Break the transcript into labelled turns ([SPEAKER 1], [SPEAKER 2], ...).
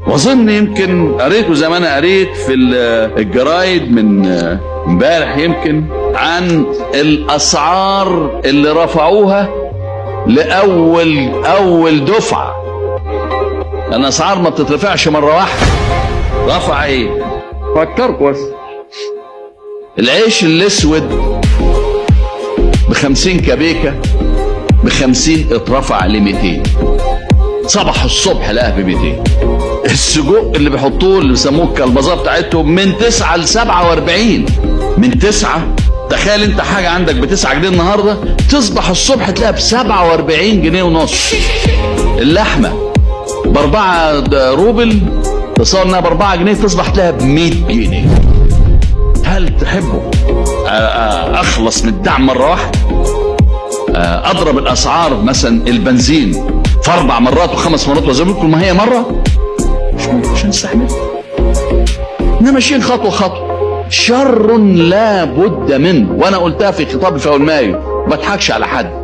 [SPEAKER 1] واظن يمكن قريته زي ما انا قريت في الجرايد من امبارح يمكن عن الاسعار اللي رفعوها لاول دفعه. الاسعار ما بتترفعش مره واحده. رفع ايه؟ فكركوا بس. العيش الاسود ب50 كبيكه ب50 اترفع ل200. صبح الصبح لقاه ب200. السجق اللي بيحطوه اللي بيسموه الكلبظه بتاعتهم من 9 ل 47. من 9. تخيل انت حاجه عندك ب9 جنيه النهارده تصبح الصبح تلاقيها ب47 جنيه ونص. اللحمه ب4 روبل تصور انها ب4 جنيه تصبح تلاقيها ب100 جنيه. هل تحبوا اخلص من الدعم مره واحده؟ اضرب الاسعار مثلا البنزين في 4 مرات و5 مرات وزي ما لكم ما هي مره مش هنستحمل. احنا ماشيين خطوه خطوه. شر لا بد منه، وانا قلتها في خطابي في اول مايو ما بضحكش على حد.